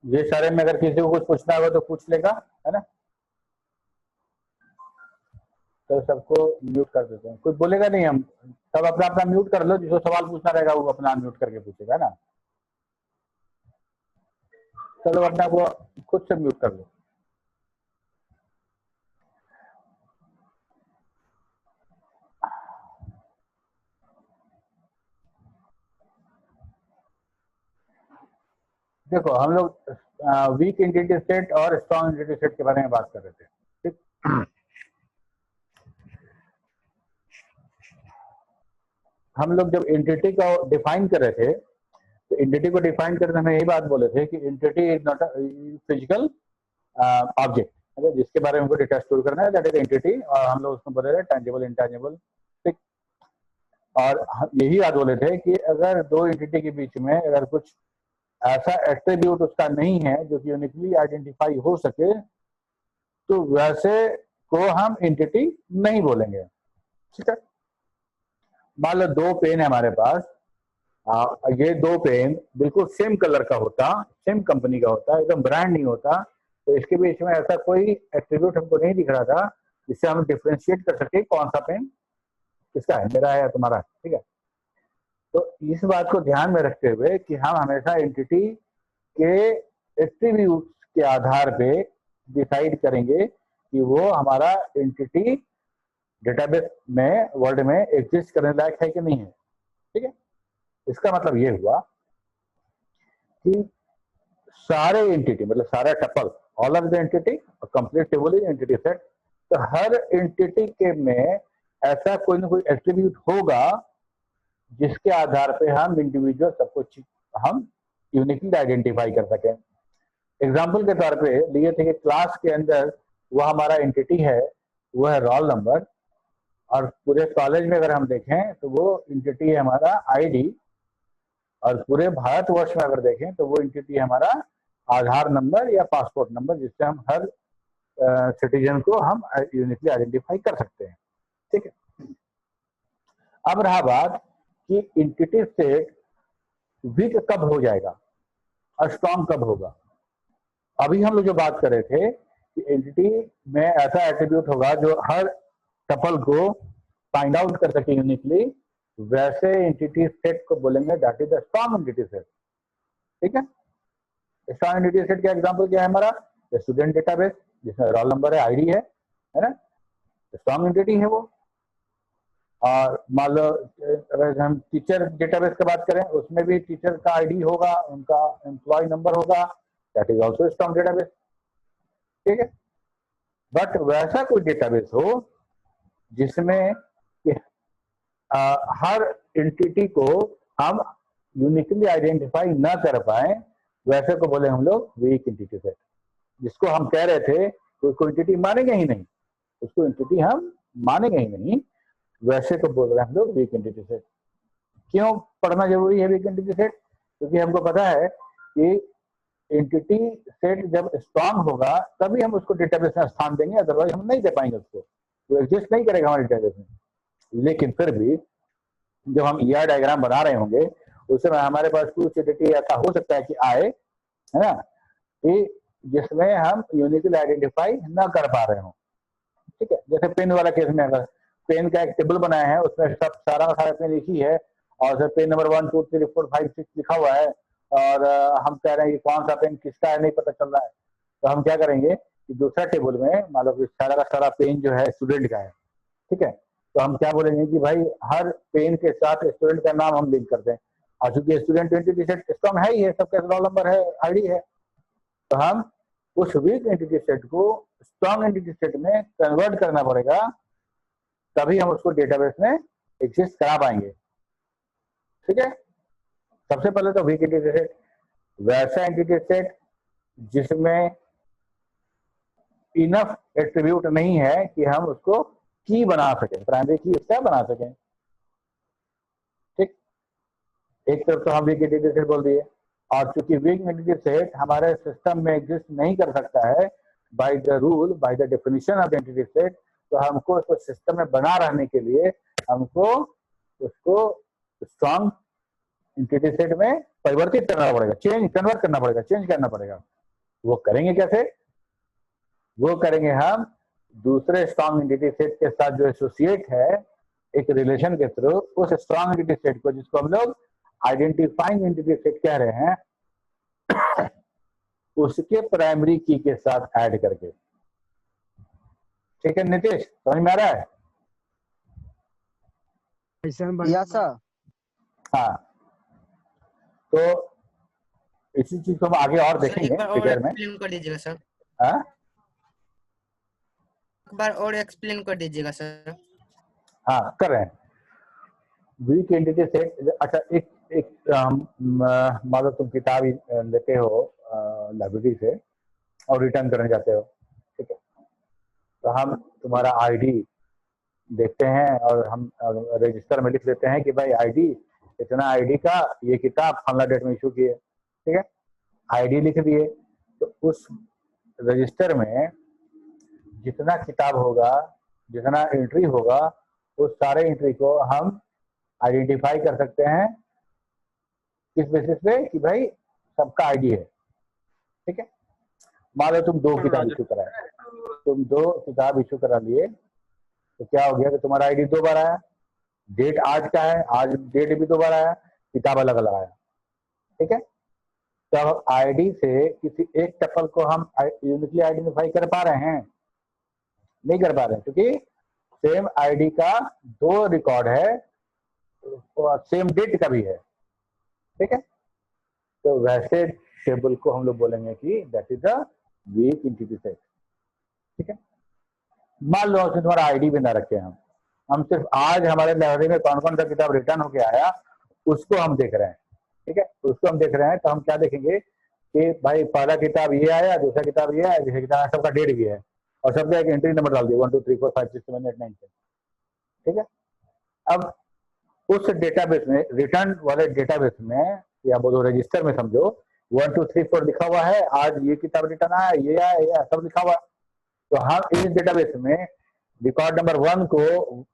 ये सारे में अगर किसी को कुछ पूछना होगा तो पूछ लेगा, है ना। तो सबको म्यूट कर देते हैं, कुछ बोलेगा नहीं, हम सब अपना अपना म्यूट कर लो, जिसको सवाल पूछना रहेगा वो अपना म्यूट करके पूछेगा, है ना। चलो अपना वो खुद से म्यूट कर लो। देखो हम लोग वीक एंटिटी सेट और स्ट्रॉन्ग एंटिटी सेट के बारे में बात कर रहे थे, ठीक। हम लोग जब एंटिटी को डिफाइन कर रहे थे, तो एंटिटी को डिफाइन करने में यही बात बोले थे कि entity is not a physical object, जिसके बारे में हमको डेटा स्टोर करना है, दैट इज एंटिटी, और हम लोग उसको बोले थे टैंजिबल इंटैंजिबल, ठीक। और यही बात बोले थे कि अगर दो एंटिटी के बीच में अगर कुछ ऐसा एट्रीब्यूट उसका नहीं है जो कि यूनिकली आइडेंटिफाई हो सके, तो वैसे को हम एंटिटी नहीं बोलेंगे, ठीक है। मान लो दो पेन है हमारे पास, ये दो पेन बिल्कुल सेम कलर का होता, सेम कंपनी का होता, एकदम ब्रांड नहीं होता, तो इसके बीच में ऐसा कोई एट्रीब्यूट हमको नहीं दिख रहा था जिससे हम डिफ्रेंशिएट कर सके कौन सा पेन किसका है, मेरा है या तुम्हारा, ठीक है। तो इस बात को ध्यान में रखते हुए कि हम हमेशा एंटिटी के एट्रीब्यूट्स के आधार पे डिसाइड करेंगे कि वो हमारा एंटिटी डेटाबेस में वर्ल्ड में एग्जिस्ट करने लायक है कि नहीं है, ठीक है। इसका मतलब ये हुआ कि सारे एंटिटी मतलब सारा tuple, all of the entity, complete table is entity set, तो हर एंटिटी के में ऐसा कोई ना कोई एट्रीब्यूट होगा जिसके आधार पे हम इंडिविजुअल सब कुछ हम यूनिकली आइडेंटिफाई कर सकें। एग्जाम्पल के तौर पे लिए थे कि क्लास के अंदर वो हमारा एंटिटी है, वो है रोल नंबर, और पूरे कॉलेज में अगर हम देखें तो वो एंटिटी है हमारा आईडी, और पूरे भारतवर्ष में अगर देखें तो वो एंटिटी है हमारा आधार नंबर या पासपोर्ट नंबर, जिससे हम हर सिटीजन को हम यूनिकली आइडेंटिफाई कर सकते हैं, ठीक है। अब रहा बात कि एंटिटी सेट वीक कब हो जाएगा और स्ट्रॉन्ग कब होगा। अभी हम लोग जो बात कर रहे थे कि एंटिटी में ऐसा एट्रीब्यूट होगा जो हर टपल को फाइंड आउट कर सके यूनिकली, वैसे एंटिटी सेट को बोलेंगे that is the strong entity set, ठीक है। स्ट्रॉन्ग एंटिटी सेट का एग्जांपल क्या है हमारा, स्टूडेंट डेटाबेस जिसमें रोल नंबर है, आईडी है ना, स्ट्रॉन्ग एंटिटी है वो। और मान लो अगर हम टीचर डेटाबेस की बात करें, उसमें भी टीचर का आईडी होगा, उनका एम्प्लॉय नंबर होगा, that is also strong database, ठीक है। बट वैसा कोई डेटाबेस हो जिसमें हर एंटिटी को हम यूनिकली आइडेंटिफाई ना कर पाए, वैसे को बोले हम लोग वीक एंटिटी सेट, जिसको हम कह रहे थे तो उसको एंटिटी मानेंगे ही नहीं, उसको एंटिटी हम मानेंगे ही नहीं, वैसे को बोल रहे हैं हम लोग वीक एंटिटी सेट। क्यों पढ़ना जरूरी है वीक एंटिटी सेट, क्योंकि हमको पता है कि एंटिटी सेट जब स्ट्रांग होगा तभी हम उसको डेटाबेस में स्थान देंगे, अदरवाइज हम नहीं दे पाएंगे उसको, वो एग्जिस्ट नहीं करेगा हमारे डेटाबेस में। लेकिन फिर भी जब हम ईआर डायग्राम बना रहे होंगे उस समय हमारे पास कुछ एंटिटी ऐसा हो सकता है कि आए, है ना, कि जिसमें हम यूनिकली आइडेंटिफाई ना कर पा रहे हो, ठीक है। जैसे पेन वाला केस में अगर पेन का एक टेबल बनाया है, उसमें सब सारा पेन लिखी है, और सर पेन नंबर 1 2 3 4 5 6 लिखा हुआ है, और हम कह रहे हैं कि कौन सा पेन किसका है नहीं पता चल रहा है, तो हम क्या करेंगे कि दूसरा टेबल में मान लो कि सारा का सारा पेन जो है स्टूडेंट का है, ठीक है, तो हम क्या बोलेंगे कि भाई हर पेन के साथ स्टूडेंट का नाम हम लिंक करते हैं, और चूंकि स्टूडेंट एंटिटी सेट स्ट्रॉन्ग है ही है, सबका रोल नंबर है, आईडी है, तो हम उस वीक एंटिटी सेट को स्ट्रॉन्ग एंटिटी सेट में कन्वर्ट करना पड़ेगा, तभी हम उसको डेटाबेस में एग्जिस्ट करा पाएंगे, ठीक है। सबसे पहले तो वीक एंटिटी सेट वैसा एंटिटी सेट जिसमें इनफ एट्रीब्यूट नहीं है कि हम उसको की बना सकें, प्राइमरी की उसका बना सकें, ठीक। एक तरफ तो हम वीक एंटिटी सेट बोल दिए, और चूंकि वीक एंटिटी सेट हमारे सिस्टम में एग्जिस्ट नहीं कर सकता है by the rule, by the definition of entity set, तो हमको उसको सिस्टम में बना रहने के लिए हमको उसको स्ट्रॉन्ग एंटिटी सेट में परिवर्तित करना पड़ेगा, कन्वर्ट करना पड़ेगा, चेंज करना पड़ेगा, वो करेंगे कैसे? वो करेंगे हम दूसरे स्ट्रॉन्ग एंटिटी सेट के साथ जो एसोसिएट है एक रिलेशन के थ्रू, उस स्ट्रॉन्ग एंटिटी सेट को, जिसको हम लोग आइडेंटिफाइंग एंटिटी सेट कह रहे हैं, उसके प्राइमरी की के साथ ऐड करके। ठीक है नीतीश, समझ में आ रहा है? Yes sir. हाँ, तो इसी चीज को हम आगे और देखेंगे फिगर में। एक्सप्लेन कर दीजिएगा सर। हाँ, एक बार और एक्सप्लेन कर दीजिएगा सर। हाँ कर रहे हैं। वीक एंटिटी सेट, अच्छा एक एक मान लो तुम किताब लेते हो लाइब्रेरी से और रिटर्न करने जाते हो, ठीक है, तो हम तुम्हारा आईडी देखते हैं और हम रजिस्टर में लिख लेते हैं कि भाई आईडी इतना, आईडी का ये किताब फला डेट में इशू की है, ठीक है, आईडी लिख दिए। तो उस रजिस्टर में जितना किताब होगा, जितना एंट्री होगा, उस सारे एंट्री को हम आइडेंटिफाई कर सकते हैं किस बेसिस पे कि भाई सबका आईडी है, ठीक है। मान लो तुम 2 किताब इशू कराए, तुम 2 किताब इशू करा लिए, तो क्या हो गया कि तुम्हारा आईडी 2 बार आया, डेट आज का है, आज डेट भी 2 बार आया, किताब अलग अलग आया, ठीक है। तो आईडी से किसी एक टपल को हम यूनिकली आइडेंटिफाई कर पा रहे हैं? नहीं कर पा रहे हैं, क्योंकि सेम आईडी का 2 रिकॉर्ड है और सेम डेट का भी है, ठीक है। तो वैसे टेबल को हम लोग बोलेंगे कि that is a weak entity set, ठीक है। मान लो उसमें तुम्हारा आईडी भी ना रखे, हम सिर्फ आज हमारे लाइब्रेरी में कौन कौन सा किताब रिटर्न होके आया उसको हम देख रहे हैं, ठीक है। उसको हम देख रहे हैं, तो हम क्या देखेंगे कि भाई पहला किताब ये आया, दूसरा किताब ये आया, तीसरा किताब, सबका डेट भी है और सबका एक एंट्री नंबर डाल दिया 1 2 3 4 5 6 7 8 9 10, ठीक है। अब उस डेटाबेस में, रिटर्न वाले डेटाबेस में या बोलो रजिस्टर में, समझो 1 2 3 4 लिखा हुआ है, आज ये किताब रिटर्न आया, ये आया, ये सब लिखा हुआ है। तो हम इस डेटाबेस में रिकॉर्ड नंबर 1 को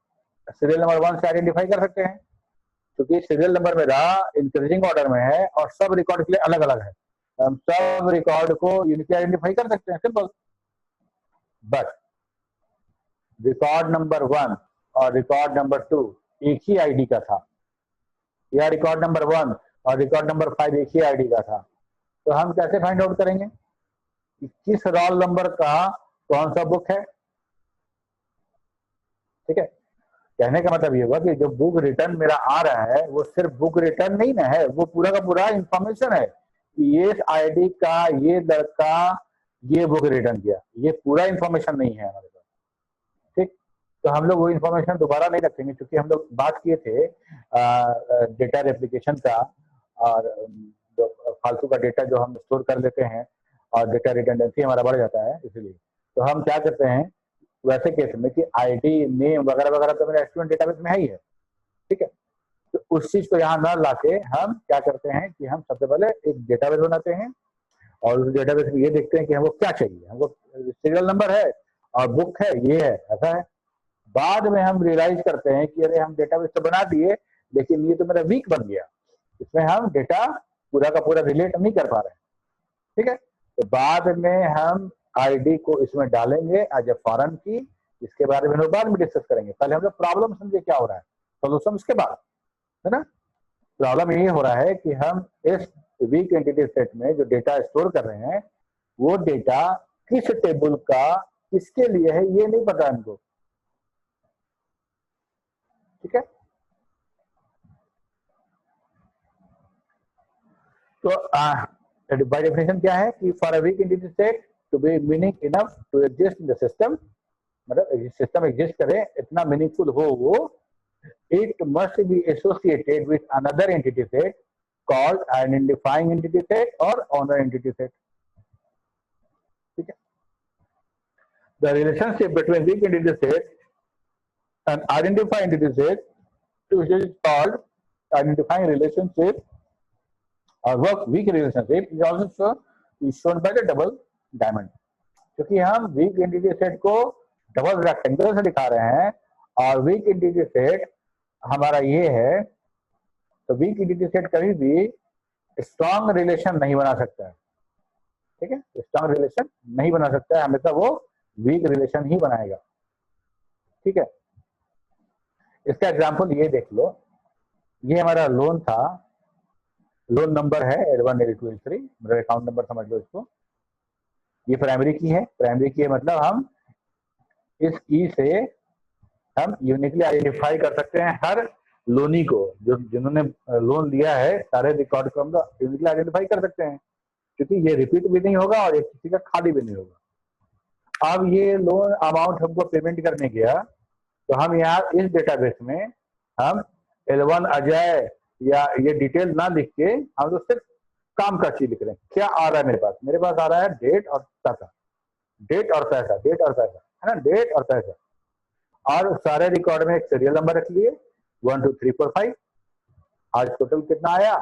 सीरियल नंबर 1 से आइडेंटिफाई कर सकते हैं, क्योंकि सीरियल नंबर मेरा इंक्रीजिंग ऑर्डर में है और सब रिकॉर्ड के लिए अलग अलग है। हम सब रिकॉर्ड को यूनिकली आइडेंटिफाई कर सकते हैं, सिंपल। बट रिकॉर्ड नंबर 1 और रिकॉर्ड नंबर 2 एक ही आईडी का था, या रिकॉर्ड नंबर 1 और रिकॉर्ड नंबर 5 एक ही आईडी का था, तो हम कैसे फाइंड आउट करेंगे कि किस रोल नंबर का कौन सा बुक है? ठीक है, कहने का मतलब ये हुआ कि जो बुक रिटर्न मेरा आ रहा है वो सिर्फ बुक रिटर्न नहीं ना है, वो पूरा का पूरा इंफॉर्मेशन है कि ये आईडी का ये लड़का ये बुक रिटर्न किया, ये पूरा इंफॉर्मेशन नहीं है हमारे पास, ठीक। तो हम लोग वो इंफॉर्मेशन दोबारा नहीं रखेंगे, क्योंकि हम लोग बात किए थे डेटा रेप्लिकेशन का, और जो फालतू का डेटा जो हम स्टोर कर लेते हैं और डेटा रिडंडेंसी हमारा बढ़ जाता है, इसलिए तो हम क्या करते हैं वैसे केस में कि आईडी, नेम वगैरह वगैरह तो मेरा स्टूडेंट डेटाबेस में है ही है, ठीक है। तो उस चीज को यहाँ न लाके हम क्या करते हैं कि हम सबसे पहले एक डेटाबेस बनाते हैं और उस डेटाबेस में ये देखते हैं कि हमको क्या चाहिए, हमको सीरियल नंबर है और बुक है, ये है, ऐसा है। बाद में हम रियलाइज करते हैं कि अरे हम डेटाबेस तो बना दिए, लेकिन ये तो मेरा वीक बन गया, इसमें हम डेटा पूरा का पूरा रिलेट नहीं कर पा रहे हैं, ठीक है। तो बाद में हम आईडी को इसमें डालेंगे एज ए फॉरेन की, इसके बारे में हम बाद में डिस्कस करेंगे। पहले हम लोग प्रॉब्लम समझे क्या हो रहा है, सोल्यूशन उसके बाद, है ना। प्रॉब्लम ये हो रहा है कि हम इस वीक एंटिटी सेट में जो डेटा स्टोर कर रहे हैं वो डेटा किस टेबल का किसके लिए है ये नहीं पता हमको, ठीक है। तो बाय डेफिनेशन क्या है कि for a weak entity set to be meaning enough to exist in the system, मतलब सिस्टम एग्जिस्ट करे, इतना मीनिंगफुल हो वो, it must be associated with another entity set called identifying entity set or owner entity set, ठीक है। The relationship between weak entity set and identifying entity set, which is called identifying relationship or weak relationship, is also shown by the double diamond, क्योंकि हम week entity set को double rectangle से दिखा रहे हैं और वीक एंटिटी सेट हमारा ये है, तो वीक एंटिटी सेट कभी भी स्ट्रॉन्ग रिलेशन नहीं बना सकता है, ठीक है, स्ट्रांग रिलेशन नहीं बना सकता है, हमेशा वो वीक रिलेशन ही बनाएगा। ठीक है, इसका एग्जांपल ये देख लो, ये हमारा लोन था, लोन नंबर है L1 L2 L3, मेरा अकाउंट नंबर समझ लो इसको। ये प्राइमरी की है, प्राइमरी की है मतलब हम इस की से हम यूनिकली आइडेंटिफाई कर सकते हैं हर लोनी को, जो जिन्होंने लोन लिया है सारे रिकॉर्ड को हम यूनिकली आइडेंटिफाई कर सकते हैं, क्योंकि ये रिपीट भी नहीं होगा और एक किसी का खाली भी नहीं होगा। अब ये लोन अमाउंट हमको पेमेंट करने गया, तो हम यहाँ इस डेटाबेस में हम L1 अजय या ये डिटेल ना लिख के हम लोग सिर्फ काम का चीज लिख रहे हैं। क्या आ रहा है मेरे पास? मेरे पास आ रहा है डेट और पैसा, डेट और पैसा, डेट और पैसा, है ना, डेट और पैसा। और सारे रिकॉर्ड में एक सीरियल नंबर रख लिए 1 2 3 4 5। आज टोटल कितना आया,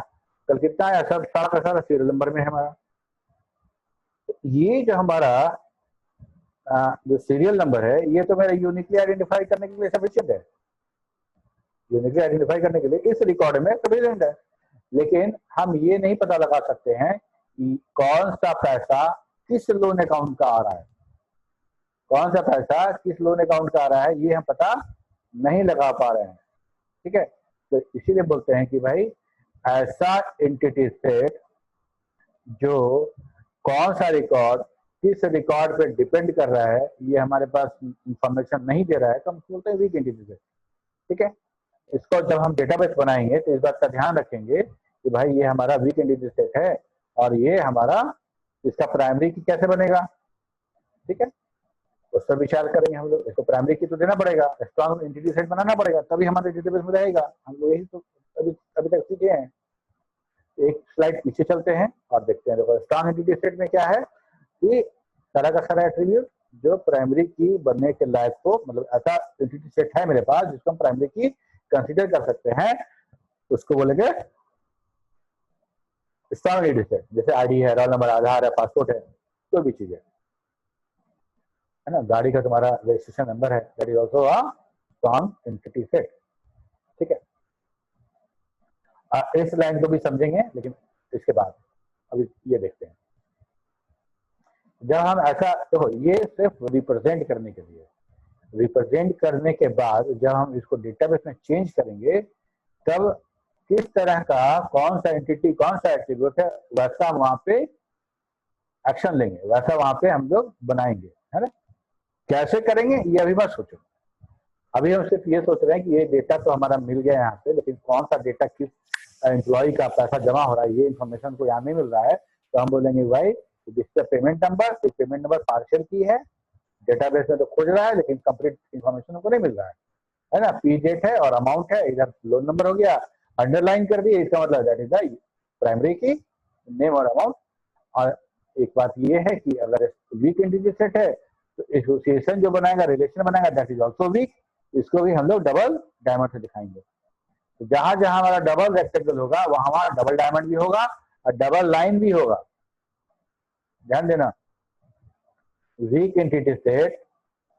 कल कितना आया, सब सारा का सारा सीरियल नंबर में है हमारा। ये जो हमारा जो सीरियल नंबर है, ये तो मेरा यूनिकली आइडेंटिफाई करने के लिए सफिशिएंट है, यूनिकली आइडेंटिफाई करने के लिए इस रिकॉर्ड में सफिशिएंट है। लेकिन हम ये नहीं पता लगा सकते हैं कि कौन सा पैसा किस लोन अकाउंट का आ रहा है, कौन सा पैसा किस लोन अकाउंट का आ रहा है, ये हम पता नहीं लगा पा रहे हैं। ठीक है, तो इसीलिए बोलते हैं कि भाई ऐसा एंटिटी सेट जो कौन सा रिकॉर्ड किस रिकॉर्ड पे डिपेंड कर रहा है, ये हमारे पास इंफॉर्मेशन नहीं दे रहा है, तो हम बोलते हैं वीक एंटिटी सेट। ठीक है, इसको जब हम डेटाबेस बनाएंगे तो इस बात का ध्यान रखेंगे कि भाई ये हमारा वीक एंटिटी सेट है और ये हमारा, इसका प्राइमरी की कैसे बनेगा। ठीक है, उस पर विचार करेंगे हम लोग। इसको प्राइमरी की तो देना पड़ेगा, स्ट्रॉन्ग एंटिटी सेट बनाना पड़ेगा, तभी हमारे डेटाबेस में रहेगा। हम लोग यही तो अभी तक सीखे हैं। एक स्लाइड पीछे चलते हैं और देखते हैं। देखो स्ट्रॉन्ग एंटिटी सेट में क्या है कि सारा का सारा एट्रीब्यूट जो प्राइमरी की बनने के लायक हो, मतलब ऐसा एंटिटी सेट है मेरे पास जिसको हम प्राइमरी की कंसीडर कर सकते हैं, उसको बोलेंगे स्ट्रॉन्ग एंटिटी सेट। जैसे आईडी है, रोल नंबर, आधार है, पासपोर्ट है, कोई भी चीज है ना, गाड़ी का तुम्हारा रजिस्ट्रेशन नंबर है, that is also a strong entity set. ठीक है, इस लाइन को भी समझेंगे, लेकिन इसके बाद अभी ये देखते हैं। जब हम ऐसा, देखो ये सिर्फ रिप्रेजेंट करने के लिए, रिप्रेजेंट करने के बाद जब हम इसको डेटाबेस में चेंज करेंगे, तब किस तरह का कौन सा एंटिटी कौन सा एट्रीब्यूट है वैसा वहां पे एक्शन लेंगे, वैसा वहां पे हम लोग बनाएंगे, है ना। कैसे करेंगे ये अभी मत सोचो, अभी हम सिर्फ ये सोच रहे हैं कि ये डेटा तो हमारा मिल गया यहाँ पे, लेकिन कौन सा डेटा किस एम्प्लॉय का पैसा जमा हो रहा है ये इन्फॉर्मेशन को यहाँ नहीं मिल रहा है। तो हम बोलेंगे भाई जिसका पेमेंट नंबर, तो पेमेंट नंबर पार्शियल की है, डेटाबेस में तो खोज रहा है लेकिन कंप्लीट इन्फॉर्मेशन को नहीं मिल रहा है ना। पी डेट है और अमाउंट है, इधर लोन नंबर हो गया, अंडरलाइन कर दिए, इसका मतलब दैट इज द प्राइमरी की नेम और अमाउंट। और एक बात ये है कि अगर वीक एंटिटी सेट है तो एसोसिएशन जो बनाएगा, रिलेशन बनाएगा, दैट इज ऑल्सो वीक। इसको भी हम लोग डबल डायमंड से दिखाएंगे। तो जहां जहां हमारा डबल रेक्टेंगल होगा वहां वहां डबल डायमंड भी होगा और डबल लाइन भी होगा। ध्यान देना, वीक एंटिटी सेट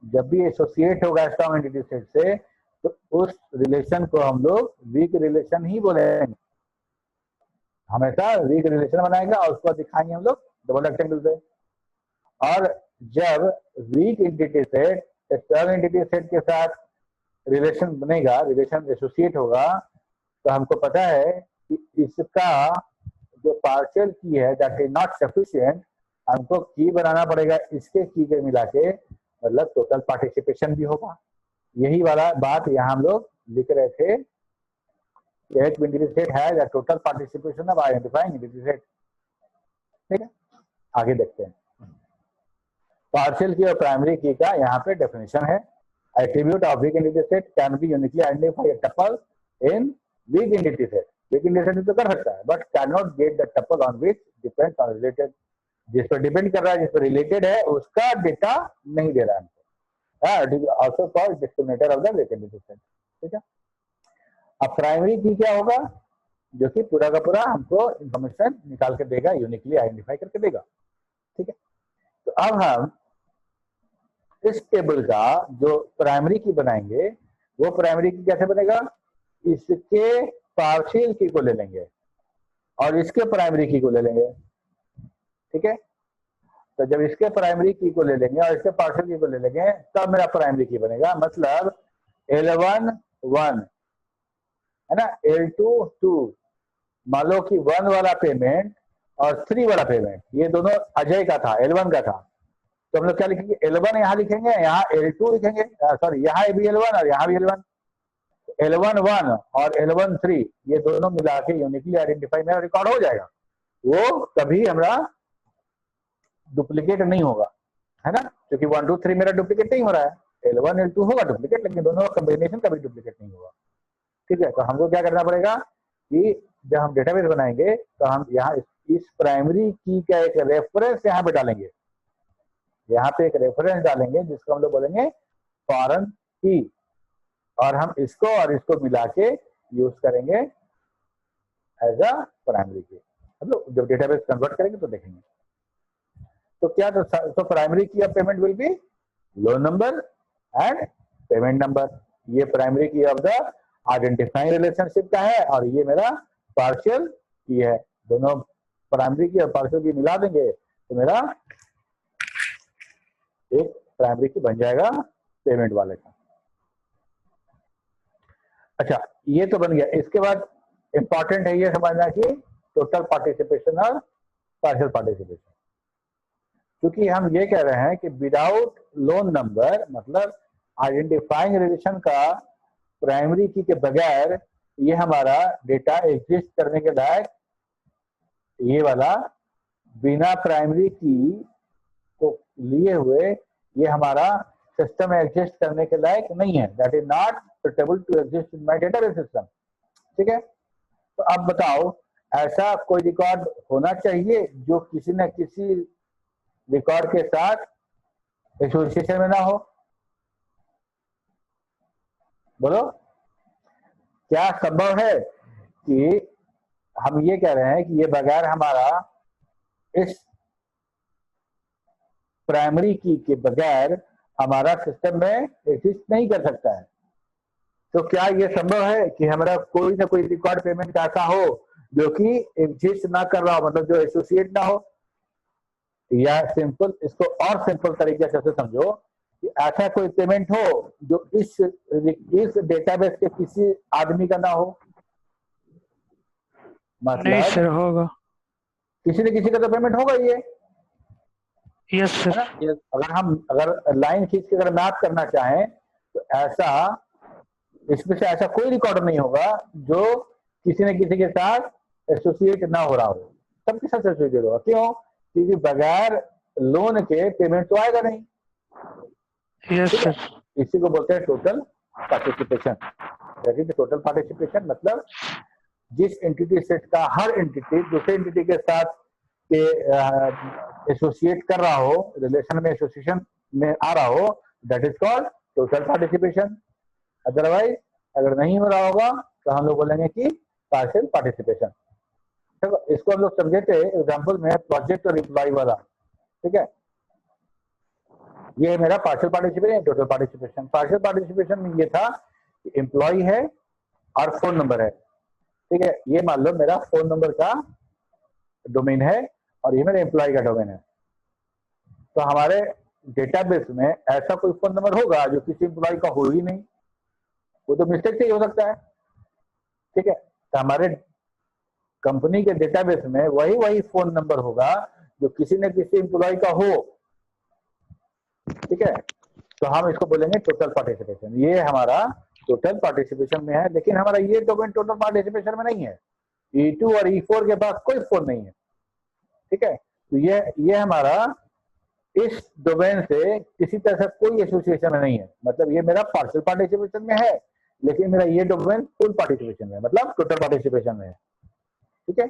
जब भी एसोसिएट होगा स्ट्रॉन्ग एंटिटी सेट से, तो उस रिलेशन को हम लोग वीक रिलेशन ही बोलेंगे। हमेशा वीक रिलेशन बनाएगा और उसको दिखाएंगे हम लोग डबल रेक्टेंगल से। और जब week entity set strong entity set के साथ रिलेशन बनेगा, रिलेशन एसोसिएट होगा, तो हमको पता है कि इसका जो पार्शियल की है दैट इज नॉट सफिशिएंट, हमको की बनाना पड़ेगा इसके की के मिला के, मतलब टोटल पार्टिसिपेशन भी होगा। यही वाला बात यहाँ हम लोग लिख रहे थे, एक एंटिटी सेट है the total participation of identifying entity set. ठीक है, आगे देखते हैं। पार्शियल की और प्राइमरी की का यहाँ पे डेफिनेशन है। Attribute of week entity set can be uniquely identify a tuple in week entity set. Week entity set तो कर सकता है but can not get the tuple on which depends on related, जिस पर डिपेंड कर रहा है, जिस पर रिलेटेड है, उसका डेटा नहीं दे रहा है हमको। It is also called discriminator of the week entity set. ठीक है, अब प्राइमरी की क्या होगा, जो कि पूरा का पूरा हमको इंफॉर्मेशन निकाल के देगा, यूनिकली आइडेंटिफाई करके देगा। ठीक है, तो अब हम इस टेबल का जो प्राइमरी की बनाएंगे, वो प्राइमरी की कैसे बनेगा, इसके पार्शियल की को ले लेंगे और इसके प्राइमरी की को ले लेंगे। ठीक है, तो जब इसके प्राइमरी की को ले लेंगे और इसके पार्शियल की को ले लेंगे तब मेरा प्राइमरी की बनेगा। मतलब L1 1 है ना, L2 2। मान लो कि 1 वाला पेमेंट और 3 वाला पेमेंट ये दोनों अजय का था, L1 का था, तो हम लोग क्या लिखेंगे, L1 यहाँ लिखेंगे, यहाँ L2 लिखेंगे, सॉरी यहाँ भी L1 और यहाँ भी L1। L1 1 और L1 3 ये दोनों मिला के यूनिकली आइडेंटिफाई मेरा रिकॉर्ड हो जाएगा, वो कभी हमारा डुप्लीकेट नहीं होगा, है ना, क्योंकि 1 2 3 मेरा डुप्लीकेट नहीं हो रहा है। L1 L2 होगा डुप्लीकेट, लेकिन दोनों का कॉम्बिनेशन कभी डुप्लीकेट नहीं होगा। ठीक है, तो हमको क्या करना पड़ेगा कि जब हम डेटाबेस बनाएंगे तो हम यहाँ इस प्राइमरी की का एक रेफरेंस यहाँ पे डालेंगे, यहाँ पे एक रेफरेंस डालेंगे जिसको हम लोग बोलेंगे फॉरेन की, और हम इसको और इसको मिला के यूज करेंगे एज अ प्राइमरी की। मतलब जब डेटाबेस कन्वर्ट करेंगे तो देखेंगे। तो क्या, तो प्राइमरी की of payment will be loan number and payment number. ये प्राइमरी की ऑफ द आइडेंटिफाइंग रिलेशनशिप का है और ये मेरा पार्शियल की है। दोनों प्राइमरी की और पार्शियल की मिला देंगे तो मेरा एक प्राइमरी की बन जाएगा पेमेंट वाले का। अच्छा, ये तो बन गया। इसके बाद इंपॉर्टेंट है ये समझना कि टोटल पार्टिसिपेशन और पार्शियल पार्टिसिपेशन। क्योंकि हम ये कह रहे हैं कि विदाउट लोन नंबर, मतलब आइडेंटिफाइंग रिलेशन का प्राइमरी की के बगैर ये हमारा डेटा एग्जिस्ट करने के लायक, ये वाला बिना प्राइमरी की को लिए हुए ये हमारा सिस्टम में एग्जिस्ट करने के लायक नहीं है। That is not suitable to exist in my database system. ठीक है, तो अब बताओ ऐसा कोई रिकॉर्ड होना चाहिए जो किसी न किसी रिकॉर्ड के साथ एसोसिएशन में ना हो। बोलो, क्या संभव है कि हम ये कह रहे हैं कि ये बगैर हमारा इस प्राइमरी की के बगैर हमारा सिस्टम में एग्जिस्ट नहीं कर सकता है? तो क्या ये संभव है कि हमारा कोई ना कोई रिकॉर्ड पेमेंट का ऐसा हो जो कि एग्जिस्ट ना कर रहा हो, मतलब जो एसोसिएट ना हो? या सिंपल, इसको और सिंपल तरीके से समझो कि ऐसा कोई पेमेंट हो जो इस डेटाबेस के किसी आदमी का ना हो। नहीं सर, मतलब होगा। किसी न किसी का तो पेमेंट होगा ये, यस है सर। ना। अगर लाइन खींच के अगर मैप करना चाहें तो ऐसा इसमें से ऐसा कोई रिकॉर्ड नहीं होगा जो किसी न किसी के साथ एसोसिएट ना हो रहा हो, सबके साथ एसोसिएट होगा। क्यों? क्योंकि बगैर लोन के पेमेंट तो आएगा नहीं। Yes sir. इसी को बोलते हैं टोटल पार्टिसिपेशन। टोटल पार्टिसिपेशन मतलब जिस एंटिटी सेट का हर एंटिटी दूसरे एंटिटी के साथ के एसोसिएट कर रहा हो, रिलेशन में एसोसिएशन में आ रहा हो, that is called total participation. Otherwise अगर नहीं हो रहा होगा तो हम लोग बोलेंगे कि पार्शियल पार्टिसिपेशन। इसको हम लोग समझे थे एग्जाम्पल में प्रोजेक्ट और एम्प्लॉय वाला। ठीक है, ये मेरा partial participation, total participation. Partial participation में ये था कि एम्प्लॉय है और फोन नंबर है। ठीक है, ये मान लो मेरा फोन नंबर का डोमेन है और ये मेरे एम्प्लॉय का डोमेन है। तो हमारे डेटाबेस में ऐसा कोई फोन नंबर होगा जो किसी एम्प्लॉय का हो ही नहीं, वो तो मिस्टेक से ही हो सकता है। ठीक है, तो हमारे कंपनी के डेटाबेस में वही फोन नंबर होगा जो किसी न किसी एम्प्लॉय का हो। ठीक है, तो हम इसको बोलेंगे टोटल पार्टिसिपेशन। ये हमारा टोटल पार्टिसिपेशन में है, लेकिन हमारा ये डोमेन टोटल पार्टिसिपेशन में नहीं है। E2 और E4 के पास कोई फोन नहीं है। ठीक है, तो ये हमारा इस डोमेन से किसी तरह से कोई एसोसिएशन नहीं है। मतलब ये मेरा पार्शियल पार्टिसिपेशन में है, लेकिन मेरा ये डोमेन फुल पार्टिसिपेशन में है, मतलब टोटल पार्टिसिपेशन में है। ठीक है,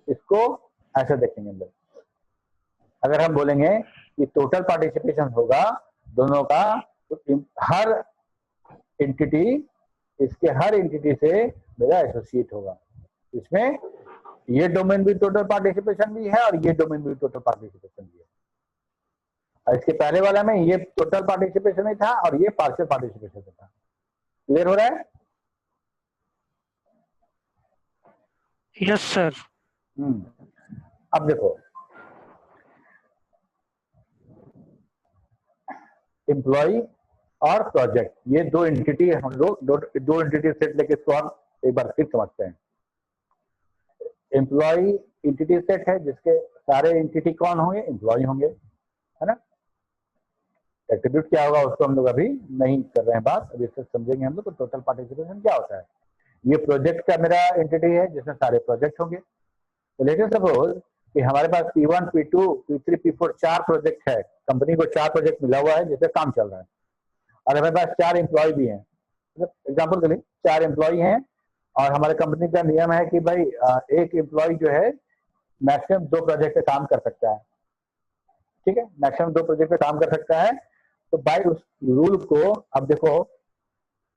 इसको ऐसे देखेंगे अंदर। अगर हम बोलेंगे कि टोटल पार्टिसिपेशन होगा दोनों का, तो हर एंटिटी, इसके हर एंटिटी से मेरा एसोसिएट होगा। इसमें ये डोमेन भी टोटल पार्टिसिपेशन भी है और ये डोमेन भी टोटल पार्टिसिपेशन भी है। और इसके पहले वाला में ये टोटल पार्टिसिपेशन ही था और ये पार्शियल पार्टिसिपेशन था। क्लियर हो रहा है? Yes sir. अब देखो, एम्प्लॉय और प्रोजेक्ट, ये दो एंटिटी हम लोग दो एंटिटी सेट लेके इसको हम एक बार फिर समझते हैं। एम्प्लॉय एंटिटी सेट है जिसके सारे एंटिटी कौन होंगे, एम्प्लॉय होंगे, है ना। एट्रीब्यूट क्या होगा उसको हम लोग अभी नहीं कर रहे हैं बात, अभी इससे समझेंगे हम लोग। तो टोटल पार्टिसिपेशन क्या होता है। ये प्रोजेक्ट का मेरा एंटिटी है जिसमें सारे प्रोजेक्ट होंगे। तो लेट सपोज कि हमारे पास P1, P2, P3, P4 चार प्रोजेक्ट है, कंपनी को चार प्रोजेक्ट मिला हुआ है जिससे काम चल रहा है, और हमारे पास चार एम्प्लॉय भी हैं। एग्जाम्पल के लिए चार एम्प्लॉय हैं, और हमारे कंपनी का नियम है कि भाई एक एम्प्लॉय जो है मैक्सिमम 2 प्रोजेक्ट पे काम कर सकता है, ठीक है, मैक्सिमम 2 प्रोजेक्ट पे काम कर सकता है। तो बाय उस रूल को अब देखो,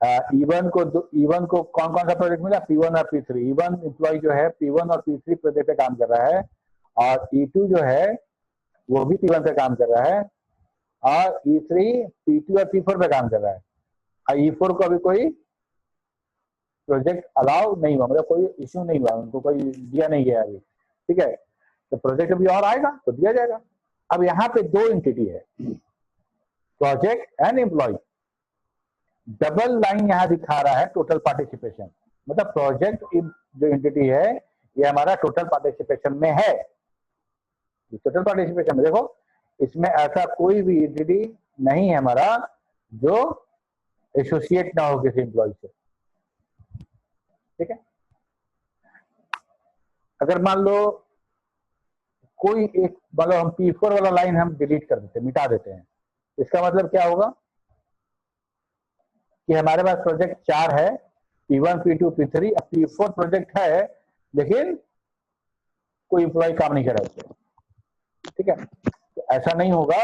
E1 को कौन कौन सा प्रोजेक्ट मिला, P1 और P3। E1 एम्प्लॉय जो है P1 और P3 प्रोजेक्ट पे काम कर रहा है, और E2 जो है वो भी P1 पे काम कर रहा है, और E3 P2 और P4 पे काम कर रहा है, और E4 को अभी कोई प्रोजेक्ट अलाउ नहीं हुआ, मतलब कोई इश्यू नहीं हुआ, उनको कोई दिया नहीं गया अभी, ठीक है। तो प्रोजेक्ट अभी और आएगा तो दिया जाएगा। अब यहाँ पे दो एंटिटी है, project and employee. Double line यहाँ दिखा रहा है टोटल पार्टिसिपेशन, मतलब प्रोजेक्ट जो एंटिटी है ये हमारा टोटल पार्टिसिपेशन में है। टोटल पार्टिसिपेशन में देखो, इसमें ऐसा कोई भी एंटिटी नहीं है हमारा जो एसोसिएट ना हो किसी एम्प्लॉय से, ठीक है। अगर मान लो कोई एक, मान लो हम P4 वाला लाइन हम डिलीट कर देते, मिटा देते हैं, इसका मतलब क्या होगा कि हमारे पास प्रोजेक्ट 4 है, P1, P2, P3, अब P4 प्रोजेक्ट है लेकिन कोई एम्प्लॉय काम नहीं कर रहा है, ठीक है। तो ऐसा नहीं होगा,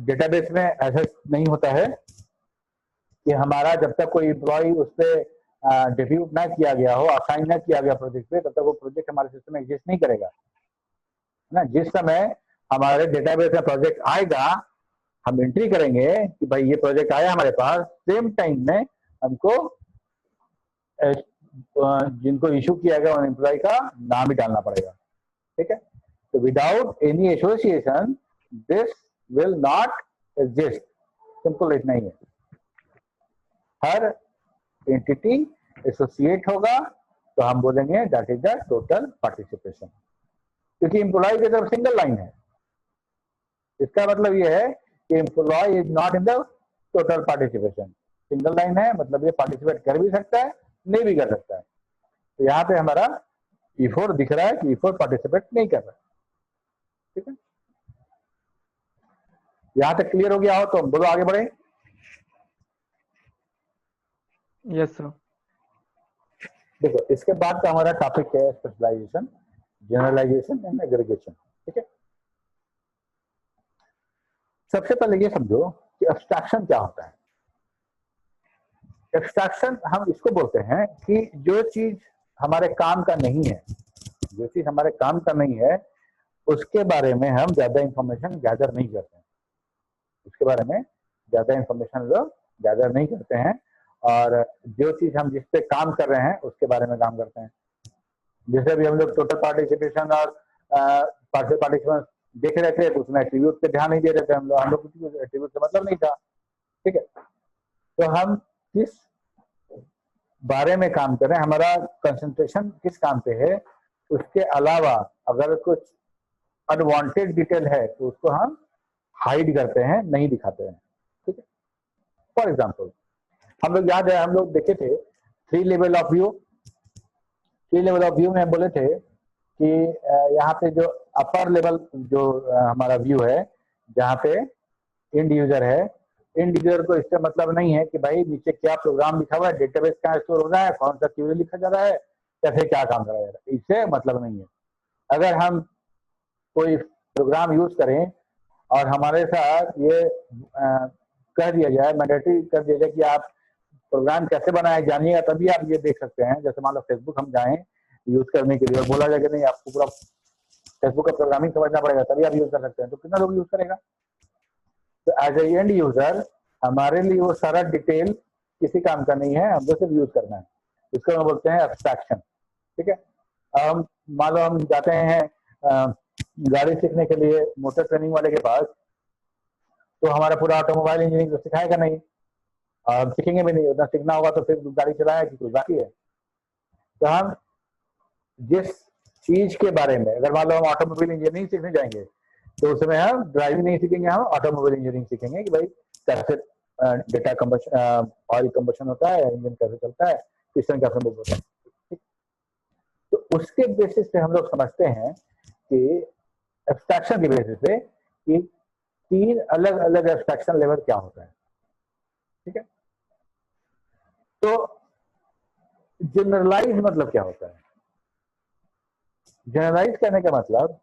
डेटाबेस में ऐसा नहीं होता है कि हमारा जब तक कोई एम्प्लॉय उस पर डिस्ट्रीब्यूट ना किया गया हो, असाइन ना किया गया प्रोजेक्ट पे, तब तक वो प्रोजेक्ट हमारे सिस्टम में एग्जिस्ट नहीं करेगा, ना। जिस समय हमारे डेटाबेस में प्रोजेक्ट आएगा, हम एंट्री करेंगे कि भाई ये प्रोजेक्ट आया हमारे पास, सेम टाइम में हमको जिनको इशू किया गया उन एम्प्लॉय का नाम भी डालना पड़ेगा, ठीक है। तो without any association this will not exist, simple इतना ही है। हर एंटिटी एसोसिएट होगा तो हम बोलेंगे that is the total participation, क्योंकि एम्प्लॉय की तरफ सिंगल लाइन है। इसका मतलब यह है कि employee is not in the total participation, single line है, मतलब ये पार्टिसिपेट कर भी सकता है, नहीं भी कर सकता है। तो यहाँ पे हमारा E4 दिख रहा है कि E4 पार्टिसिपेट नहीं कर रहा है, ठीक है। यहाँ तक क्लियर हो गया हो तो बोलो आगे बढ़े। Yes sir. देखो इसके बाद का हमारा टॉपिक है स्पेशलाइजेशन, जनरलाइजेशन एंड एग्रीगेशन, ठीक है। सबसे पहले ये समझो कि एब्स्ट्रैक्शन क्या होता है। एब्स्ट्रैक्शन हम इसको बोलते हैं कि जो चीज हमारे काम का नहीं है, जो चीज हमारे काम का नहीं है उसके बारे में हम ज्यादा इंफॉर्मेशन गैदर नहीं करते हैं, उसके बारे में ज्यादा इंफॉर्मेशन लोग गैदर नहीं करते हैं, और जो चीज हम जिस पे काम कर रहे हैं उसके बारे में काम करते हैं। जैसे अभी हम लोग टोटल पार्टिसिपेशन और पार्शियल पार्टिसिपेशन देख रहे थे तो उसमें एट्रीब्यूट पे ध्यान नहीं दे रहे थे हम लोग को एट्रीब्यूट से मतलब नहीं था, ठीक है। तो हम किस बारे में काम कर रहे हैं, हमारा कंसंट्रेशन किस काम पे है, उसके अलावा अगर कुछ अनवांटेड डिटेल है तो उसको हम हाइड करते हैं, नहीं दिखाते हैं, ठीक है। फॉर एग्जाम्पल हम लोग याद है, हम लोग देखे थे 3 level of view. 3 level of view में बोले थे कि यहाँ पे जो अपर लेवल जो हमारा व्यू है, जहाँ पे एंड यूजर है, एंड यूजर को इससे मतलब नहीं है कि भाई नीचे क्या प्रोग्राम लिखा हुआ है, डेटाबेस कहाँ स्टोर हो रहा है, कौन सा क्वेरी लिखा जा रहा है, कैसे क्या काम करा जा रहा है, इससे मतलब नहीं है। अगर हम कोई प्रोग्राम यूज करें और हमारे साथ ये कह दिया जाए, मैंडेटरी कर दिया जाए कि आप प्रोग्राम कैसे बनाए जानिएगा, तभी आप ये देख सकते हैं। जैसे मान लो फेसबुक हम जाएं यूज करने के लिए और बोला जाए कि नहीं आपको पूरा फेसबुक का प्रोग्रामिंग समझना पड़ेगा तभी आप यूज कर सकते हैं, तो कितना लोग यूज करेगा। तो एज ए एंड यूजर हमारे लिए वो सारा डिटेल किसी काम का नहीं है, हमको सिर्फ यूज करना है, इसको हम बोलते हैं एब्स्ट्रैक्शन, ठीक है। हम मान लो हम जाते हैं गाड़ी सीखने के लिए मोटर ट्रेनिंग वाले के पास, तो हमारा पूरा ऑटोमोबाइल इंजीनियरिंग तो सिखाएगा नहीं, और हम सीखेंगे भी नहीं। उतना सीखना होगा तो फिर गाड़ी चलाया कि कुछ बाकी है। तो हम जिस चीज के बारे में, अगर मान लो हम ऑटोमोबाइल इंजीनियरिंग सीखने जाएंगे तो उस समय हम ड्राइविंग नहीं सीखेंगे, हम ऑटोमोबाइल इंजीनियरिंग सीखेंगे कि भाई कैसे डेटा कंबशन, ऑयल कंबशन होता है, इंजन कैसे चलता है, पिस्टन कैसे मूव होता है। ठीक? तो उसके बेसिस पे हम लोग समझते हैं कि एब्स्ट्रैक्शन के बेसिस पे कि 3 अलग अलग एब्स्ट्रैक्शन लेवल क्या होता है। ठीक है, तो जनरलाइज मतलब क्या होता है? जनरलाइज करने का मतलब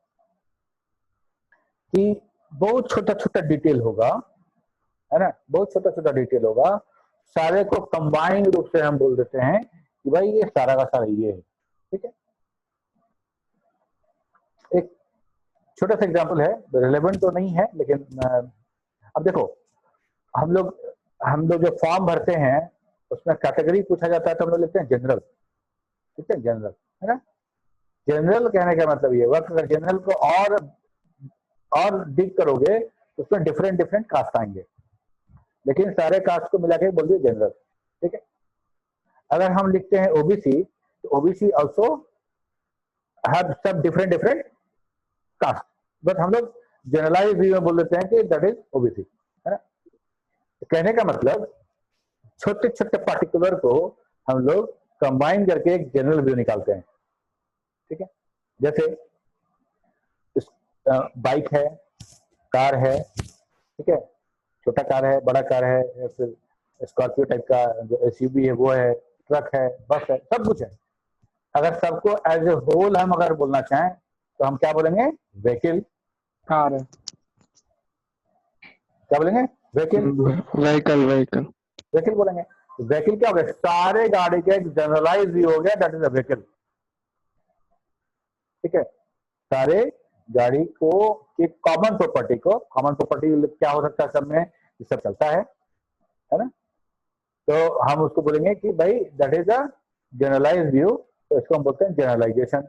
कि बहुत छोटा छोटा डिटेल होगा, है ना, बहुत छोटा छोटा डिटेल होगा, सारे को कंबाइंड रूप से हम बोल देते हैं कि भाई ये सारा का सारा ये है। ठीक है, एक छोटा सा एग्जांपल है, रिलेवेंट तो नहीं है लेकिन अब देखो, हम लोग जो फॉर्म भरते हैं उसमें कैटेगरी पूछा जाता है तो हम लोग लिखते हैं जनरल। ठीक है, जनरल, है ना। जनरल कहने का मतलब ये हुआ कि अगर जनरल को और डिग करोगे तो उसमें डिफरेंट डिफरेंट कास्ट आएंगे, लेकिन सारे कास्ट को मिला के बोल दिए जनरल। ठीक है, अगर हम लिखते हैं ओबीसी तो ओबीसी ऑल्सो हैव सब डिफरेंट डिफरेंट कास्ट, बट हम लोग जनरलाइज व्यू में बोल देते हैं कि दैट इज ओबीसी, है ना। कहने का मतलब छोटे छोटे पार्टिकुलर को हम लोग कंबाइन करके एक जनरल व्यू निकालते हैं। ठीक है, जैसे बाइक है, कार है, ठीक है, छोटा कार है, बड़ा कार है, या फिर स्कॉर्पियो टाइप का जो एसयूवी है वो है, ट्रक है, बस है, सब कुछ है। अगर सबको एज ए होल हम अगर बोलना चाहें तो हम क्या बोलेंगे? व्हीकल। कार है। क्या बोलेंगे? व्हीकल। व्हीकल व्हीकल व्हीकल बोलेंगे। व्हीकल क्या हो गया? सारे गाड़ी का एक जनरलाइज व्यू हो गया, दैट इज अ व्हीकल। ठीक है, सारे गाड़ी को की कॉमन प्रॉपर्टी को, कॉमन प्रॉपर्टी क्या हो सकता है सब में, ये सब चलता है ना। तो हम उसको बोलेंगे कि भाई that is a generalize view, तो इसको हम बोलते हैं जनरलाइजेशन।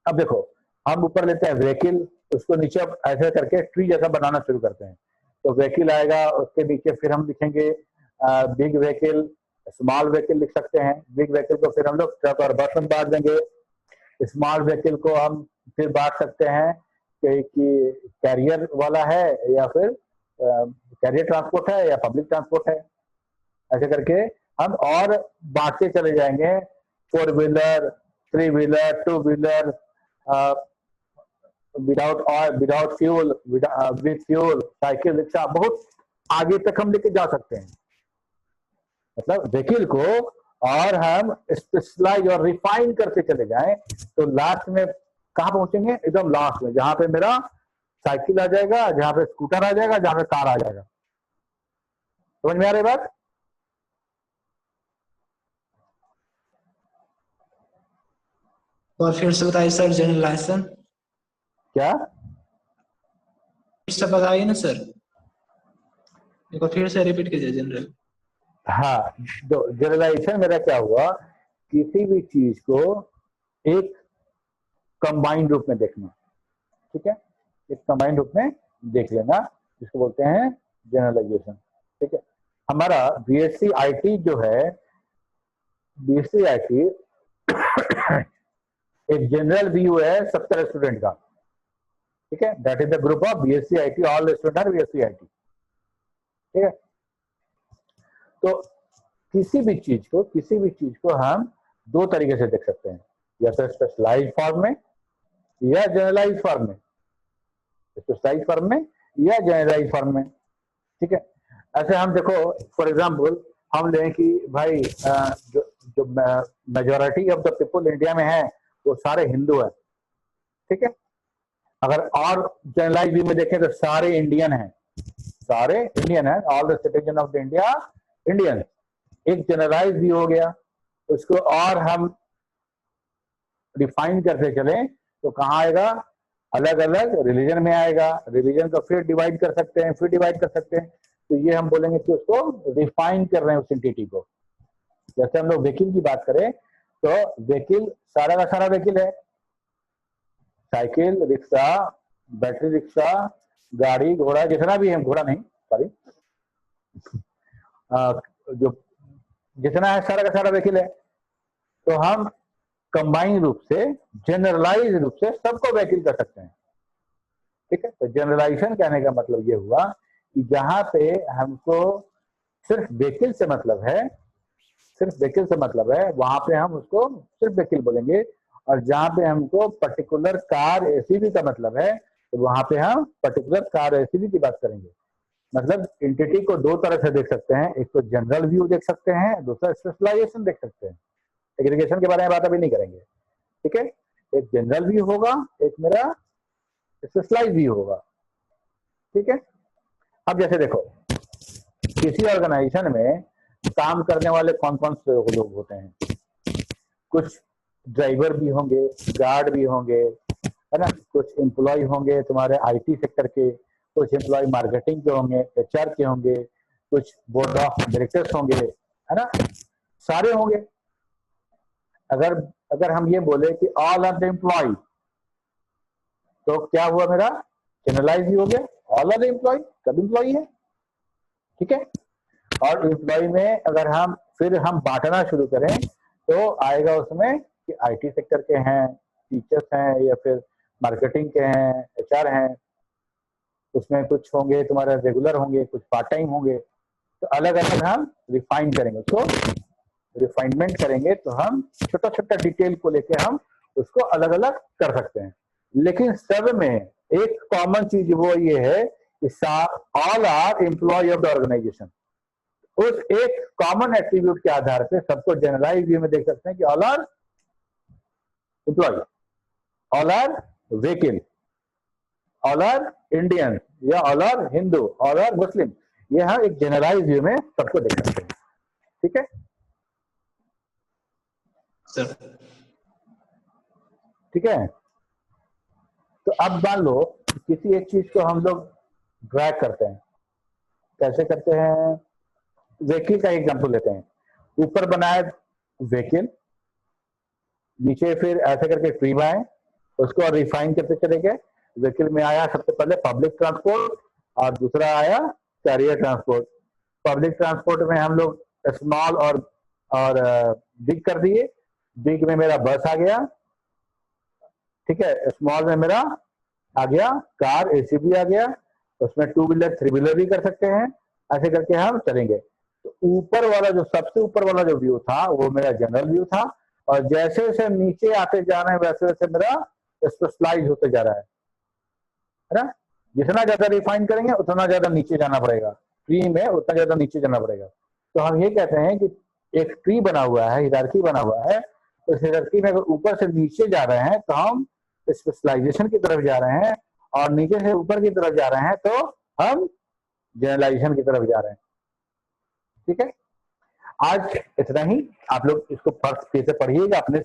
अब देखो, हम ऊपर लेते हैं व्हीकल, उसको नीचे ऐसे करके ट्री जैसा बनाना शुरू करते हैं, तो व्हीकल आएगा, उसके नीचे फिर हम लिखेंगे बिग व्हीकल, स्मॉल व्हीकल लिख सकते हैं। बिग व्हीकल को फिर हम लोग ट्रक और बस में बांट देंगे। स्मॉल व्हीकल को हम फिर बांट सकते हैं कि कैरियर वाला है या फिर कैरियर ट्रांसपोर्ट है या पब्लिक ट्रांसपोर्ट है। ऐसे करके हम और बांटते चले जाएंगे, 4 wheeler, 3 wheeler, 2 wheeler, without oil, without fuel, with fuel, cycle, rickshaw, बहुत आगे तक हम लेके जा सकते हैं। मतलब व्हीकल को और हम स्पेशलाइज और रिफाइन करते चले जाएं तो लास्ट में कहां पहुंचेंगे? एकदम लास्ट में, जहां पे मेरा साइकिल आ जाएगा, जहां पे स्कूटर आ जाएगा, जहां पे कार आ जाएगा। समझ में आ रही बात? और फिर से बताइए सर, जनरलाइजेशन क्या? फिर से बताइए ना सर, एक बार फिर से रिपीट कीजिए जनरल। हाँ, तो जनरलाइजेशन मेरा क्या हुआ? किसी भी चीज को एक कंबाइंड रूप में देखना। ठीक है, एक कंबाइंड रूप में देख लेना, जिसको बोलते हैं जनरलाइजेशन। ठीक है, हमारा बीएससी आईटी जो है, बीएससी आईटी एक जनरल व्यू है 70 स्टूडेंट का। ठीक है, that is the group of BSc IT, all student are BSc IT. ठीक है, तो किसी भी चीज को हम 2 तरीके से देख सकते हैं, या तो स्पेशलाइज फॉर्म में या जनरलाइज फॉर्म में। स्पेशलाइज फॉर्म में या जनरलाइज फॉर्म में। ठीक है, ऐसे हम देखो, फॉर एग्जांपल हम लें कि भाई जो majority of the people India में है वो सारे हिंदू हैं। ठीक है, अगर और जनरलाइज व्यू में देखें तो सारे इंडियन हैं, सारे इंडियन हैं, all the citizen of the India Indian. एक जनरलाइज व्यू हो गया। उसको और हम डिफाइन करते चले तो कहाँ आएगा? अलग अलग रिलीजन में आएगा। रिलीजन को फिर डिवाइड कर सकते हैं, फिर डिवाइड कर सकते हैं। तो ये हम बोलेंगे कि उसको रिफाइन कर रहे हैं उस एंटिटी को। जैसे हम लोग व्हीकल की बात करें तो व्हीकल सारा का सारा व्हीकल है, साइकिल, रिक्शा, बैटरी रिक्शा, गाड़ी, घोड़ा, जितना भी है, घोड़ा नहीं, सॉरी, जो जितना है सारा का सारा व्हीकल है, तो हम कंबाइन रूप से, जनरलाइज रूप से सबको व्हीकल कर सकते हैं। ठीक है, तो जनरलाइजेशन कहने का मतलब ये हुआ कि जहां पे हमको सिर्फ व्हीकल से मतलब है, सिर्फ व्हीकल से मतलब है, वहां पे हम उसको सिर्फ व्हीकल बोलेंगे। और जहां पे हमको पर्टिकुलर कार एसीवी का मतलब है, तो वहां पे हम पर्टिकुलर कार एसीवी की बात करेंगे। मतलब एंटिटी को दो तरह से देख सकते हैं, एक तो जनरल व्यू देख सकते हैं, दूसरा स्पेशलाइजेशन देख सकते हैं। एग्रीगेशन के बारे में बात अभी नहीं करेंगे। ठीक है, एक जनरल व्यू होगा, एक मेरा स्पेशलाइज व्यू होगा। ठीक है, अब जैसे देखो किसी ऑर्गेनाइजेशन में काम करने वाले कौन कौन से लोग होते हैं, कुछ ड्राइवर भी होंगे, गार्ड भी होंगे, है ना, कुछ एम्प्लॉय होंगे तुम्हारे आईटी सेक्टर के, कुछ एम्प्लॉय मार्केटिंग के होंगे, एचआर के होंगे, कुछ बोर्ड ऑफ डायरेक्टर्स होंगे, है ना, सारे होंगे। अगर हम ये बोले कि ऑल आर द एम्प्लॉय, तो क्या हुआ, मेरा जनरलाइज भी हो गया, ऑल आर द एम्प्लॉय, सब एम्प्लॉय है। ठीक है, और एम्प्लॉय में अगर हम फिर हम बांटना शुरू करें तो आएगा उसमें कि आईटी सेक्टर के हैं, टीचर्स हैं, या फिर मार्केटिंग के हैं, एचआर हैं, उसमें कुछ होंगे तुम्हारे रेगुलर होंगे, कुछ पार्ट टाइम होंगे। तो अलग अलग हम रिफाइन करेंगे उसको, रिफाइनमेंट करेंगे, तो हम छोटा छोटा डिटेल को लेके हम उसको अलग अलग कर सकते हैं। लेकिन सब में एक कॉमन चीज वो ये है कि all are employee of the organization. उस एक कॉमन एट्रीब्यूट के आधार पे सबको जनरलाइज व्यू में देख सकते हैं कि all are employ, all are vehicle, all are Indian, या all are Hindu, all are Muslim. ये हम एक जनरलाइज व्यू में सबको देख सकते हैं। ठीक है सर। ठीक है, तो अब मान लो किसी एक चीज को हम लोग ड्रैग करते हैं, कैसे करते हैं, व्हीकल का एग्जांपल लेते हैं। ऊपर बनाए व्हीकल, नीचे फिर ऐसे करके ट्री बनाए, उसको रिफाइन करते चले गए। व्हीकल में आया सबसे पहले पब्लिक ट्रांसपोर्ट, और दूसरा आया कैरियर ट्रांसपोर्ट। पब्लिक ट्रांसपोर्ट में हम लोग स्मॉल और बिग कर दिए। बिग में मेरा बस आ गया, ठीक है, स्मॉल में मेरा आ गया कार, एसीबी आ गया, उसमें टू व्हीलर थ्री व्हीलर भी कर सकते हैं। ऐसे करके हम चलेंगे। तो ऊपर वाला जो सबसे ऊपर वाला जो व्यू था वो मेरा जनरल व्यू था, और जैसे जैसे नीचे आते जा रहे हैं वैसे वैसे मेरा स्पेशलाइज होते जा रहा है ना। जितना ज्यादा रिफाइन करेंगे उतना ज्यादा नीचे जाना पड़ेगा, ट्री में उतना ज्यादा नीचे जाना पड़ेगा। तो हम ये कहते हैं कि एक ट्री बना हुआ है, हिरार्की बना हुआ है, तो इस हिरार्की में अगर ऊपर से नीचे जा रहे हैं तो हम स्पेशलाइजेशन की तरफ जा रहे हैं, और नीचे से ऊपर की तरफ जा रहे हैं तो हम जनरलाइजेशन की तरफ जा रहे हैं। ठीक है, आज इतना ही। आप लोग इसको फर्स्ट से पढ़िएगा अपने से।